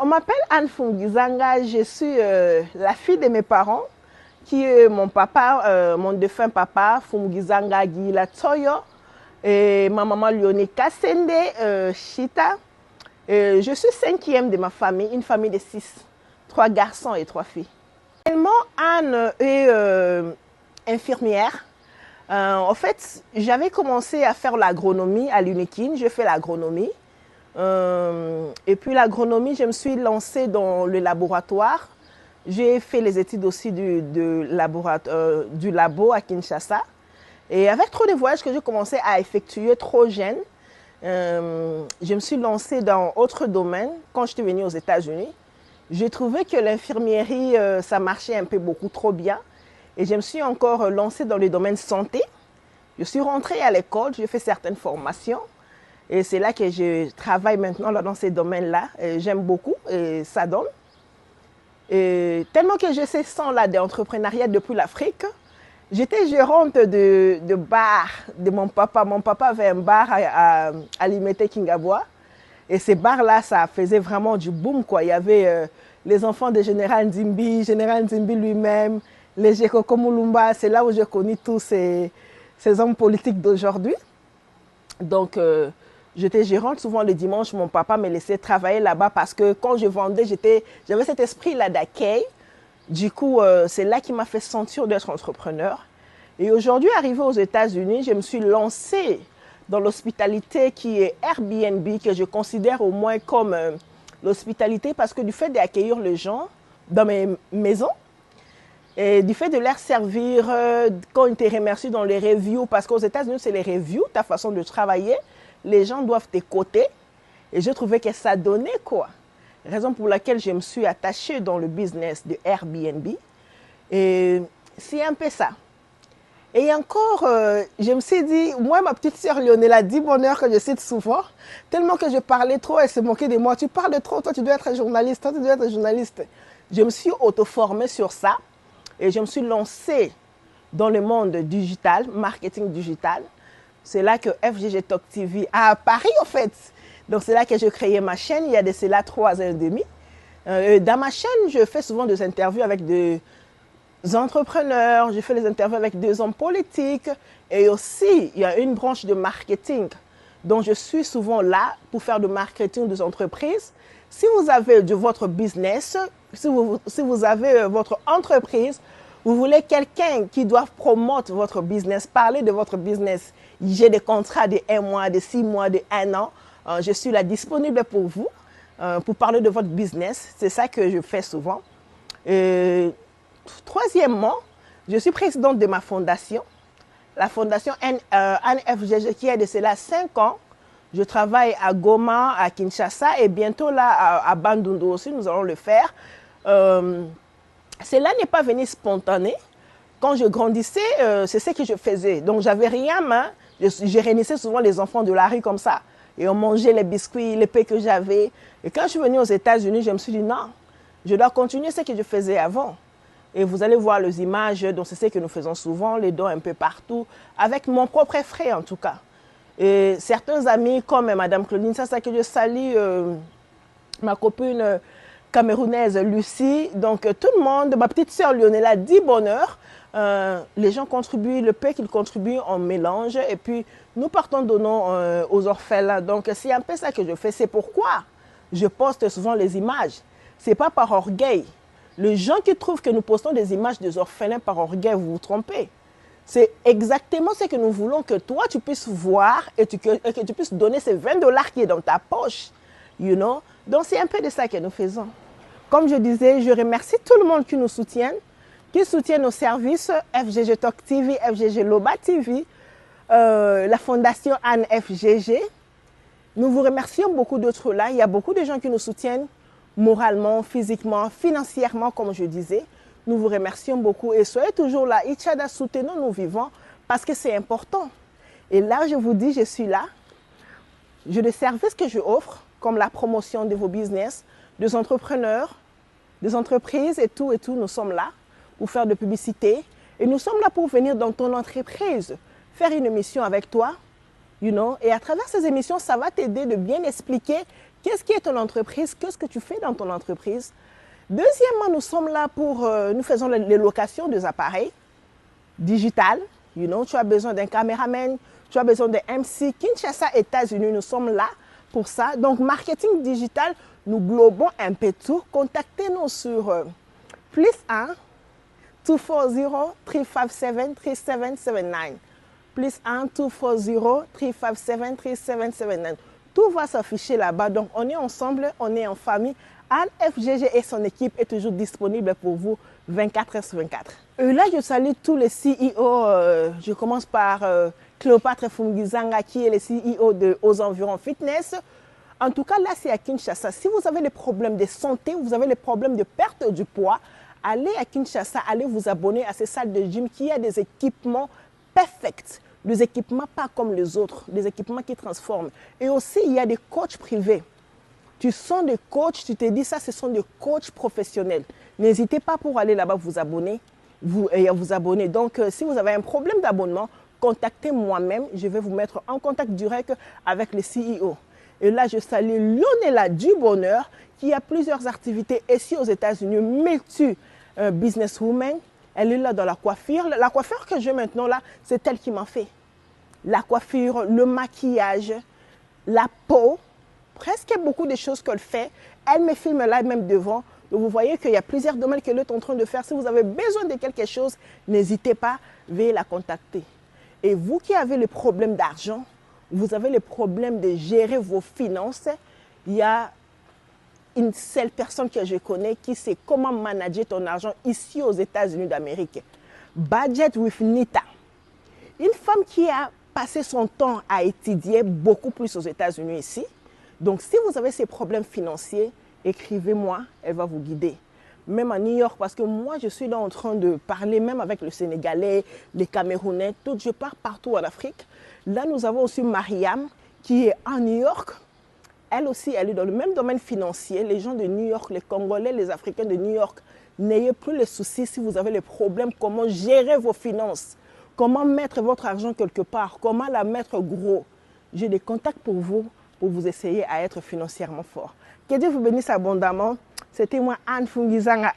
On m'appelle Anne Fungizanga, je suis la fille de mes parents, qui est mon papa, mon défunt papa, Fungizanga Gila Tsoyo, et ma maman Lyoni Kasende Chita. Je suis cinquième de ma famille, une famille de 6, 3 garçons et 3 filles. Anne est infirmière. En fait, j'avais commencé à faire l'agronomie à l'UNIKIN, je fais l'agronomie. Et puis l'agronomie, je me suis lancée dans le laboratoire. J'ai fait les études aussi du labo à Kinshasa. Et avec trop de voyages que j'ai commencé à effectuer trop jeune, je me suis lancée dans autre domaine. Quand j'étais venue aux États-Unis, j'ai trouvé que l'infirmerie, ça marchait un peu beaucoup trop bien. Et je me suis encore lancée dans le domaine santé. Je suis rentrée à l'école, j'ai fait certaines formations. Et c'est là que je travaille maintenant dans ces domaines-là. J'aime beaucoup et ça donne. Et tellement que j'ai ces sens-là d'entrepreneuriat depuis l'Afrique. J'étais gérante de bar de mon papa. Mon papa avait un bar à Limete Kingabwa. Et ces bars-là, ça faisait vraiment du boom, quoi. Il y avait les enfants de Général Nzimbi lui-même, les Jekoko Mulumba. C'est là où j'ai connu tous ces hommes politiques d'aujourd'hui. Donc, j'étais gérante. Souvent, le dimanche, mon papa me laissait travailler là-bas parce que quand je vendais, j'avais cet esprit-là d'accueil. Du coup, c'est là qui m'a fait sentir d'être entrepreneur. Et aujourd'hui, arrivée aux États-Unis, je me suis lancée dans l'hospitalité qui est Airbnb, que je considère au moins comme l'hospitalité parce que du fait d'accueillir les gens dans mes maisons, et du fait de leur servir quand ils te remercient dans les reviews, parce qu'aux États-Unis, c'est les reviews, ta façon de travailler. Les gens doivent t'écouter. Et je trouvais que ça donnait quoi. Raison pour laquelle je me suis attachée dans le business de Airbnb. Et c'est un peu ça. Et encore, je me suis dit, moi, ma petite sœur Lionella, 10 bonheurs que je cite souvent, tellement que je parlais trop, elle se moquait de moi. Tu parles trop, toi, tu dois être journaliste, toi, tu dois être journaliste. Je me suis auto-formée sur ça. Et je me suis lancée dans le monde digital, marketing digital. C'est là que FGG Talk TV, à Paris en fait. Donc c'est là que j'ai créé ma chaîne, il y a de cela 3 ans et demi. Dans ma chaîne, je fais souvent des interviews avec des entrepreneurs, je fais des interviews avec des hommes politiques. Et aussi, il y a une branche de marketing. Donc je suis souvent là pour faire du marketing des entreprises. Si vous avez de votre business, si vous avez votre entreprise, vous voulez quelqu'un qui doit promouvoir votre business, parler de votre business. J'ai des contrats de 1 mois, de 6 mois, de 1 an. Je suis là disponible pour vous, pour parler de votre business. C'est ça que je fais souvent. Troisièmement, je suis présidente de ma fondation, la fondation ANFGG, qui a de cela 5 ans. Je travaille à Goma, à Kinshasa et bientôt là à Bandundu aussi, nous allons le faire. Cela n'est pas venu spontané. Quand je grandissais, c'est ce que je faisais. Donc, j'avais rien, mais je réunissais souvent les enfants de la rue comme ça. Et on mangeait les biscuits, les pains que j'avais. Et quand je suis venue aux États-Unis, je me suis dit non, je dois continuer ce que je faisais avant. Et vous allez voir les images, donc c'est ce que nous faisons souvent, les dons un peu partout, avec mon propre frère en tout cas. Et certains amis comme Madame Claudine, ça que je salue, ma copine camerounaise Lucie, donc tout le monde, ma petite sœur Lionella, 10 bonheurs. Les gens contribuent, le peu qu'ils contribuent, on mélange et puis nous partons donnons aux orphelins. Donc c'est un peu ça que je fais. C'est pourquoi je poste souvent les images. Ce n'est pas par orgueil. Les gens qui trouvent que nous postons des images des orphelins par orgueil, vous vous trompez. C'est exactement ce que nous voulons que toi tu puisses voir et que tu puisses donner ces 20 $ qui est dans ta poche. You know? Donc c'est un peu de ça que nous faisons. Comme je disais, je remercie tout le monde qui nous soutient, qui soutient nos services, FGG Talk TV, FGG Loba TV, la fondation Anne FGG. Nous vous remercions beaucoup d'autres là. Il y a beaucoup de gens qui nous soutiennent moralement, physiquement, financièrement, comme je disais. Nous vous remercions beaucoup et soyez toujours là. Ichada, soutenons nos vivants parce que c'est important. Et là, je vous dis, je suis là. J'ai des services que je offre, comme la promotion de vos business, des entrepreneurs, des entreprises et tout, nous sommes là pour faire de publicité. Et nous sommes là pour venir dans ton entreprise, faire une émission avec toi, you know. Et à travers ces émissions, ça va t'aider de bien expliquer Qu'est-ce qui est ton entreprise? Qu'est-ce que tu fais dans ton entreprise? Deuxièmement, nous sommes là pour, nous faisons les locations des appareils digital. Tu as besoin d'un caméraman, tu as besoin d'un MC. Kinshasa, États-Unis, nous sommes là pour ça. Donc, marketing digital, nous globons un peu tout. Contactez-nous sur +1 240 357 3779. +1 240 357 3779. Tout va s'afficher là-bas. Donc, on est ensemble, on est en famille. Anne FGG et son équipe est toujours disponible pour vous 24h/24. Et là, je salue tous les CEO. Je commence par Cléopâtre Fungizanga, qui est le CEO de Aux Environs Fitness. En tout cas, là, c'est à Kinshasa. Si vous avez des problèmes de santé, vous avez des problèmes de perte du poids, allez à Kinshasa, allez vous abonner à ces salles de gym qui a des équipements parfaits. Des équipements pas comme les autres, des équipements qui transforment. Et aussi, il y a des coachs privés. Tu sens des coachs, tu te dis ça, ce sont des coachs professionnels. N'hésitez pas pour aller là-bas vous abonner. Donc, si vous avez un problème d'abonnement, contactez moi-même. Je vais vous mettre en contact direct avec le CEO. Et là, je salue Lionella Dubonheur, qui a plusieurs activités ici aux États-Unis, multi-businesswoman. Elle est là dans la coiffure. La coiffure que j'ai maintenant là, c'est elle qui m'a fait. La coiffure, le maquillage, la peau, presque beaucoup de choses qu'elle fait. Elle me filme là même devant. Donc vous voyez qu'il y a plusieurs domaines qu'elle est en train de faire. Si vous avez besoin de quelque chose, n'hésitez pas, veuillez la contacter. Et vous qui avez le problème d'argent, vous avez le problème de gérer vos finances, il y a une seule personne que je connais qui sait comment manager ton argent ici aux États-Unis d'Amérique. Budget with Nita. Une femme qui a passé son temps à étudier beaucoup plus aux États-Unis ici. Donc, si vous avez ces problèmes financiers, écrivez-moi, elle va vous guider. Même à New York, parce que moi, je suis là en train de parler même avec le Sénégalais, les Camerounais, tout. Je pars partout en Afrique. Là, nous avons aussi Mariam qui est à New York. Elle aussi, elle est dans le même domaine financier. Les gens de New York, les Congolais, les Africains de New York, n'ayez plus les soucis si vous avez les problèmes. Comment gérer vos finances? Comment mettre votre argent quelque part? Comment la mettre gros? J'ai des contacts pour vous essayer à être financièrement fort. Que Dieu vous bénisse abondamment. C'était moi, Anne Fungizanga.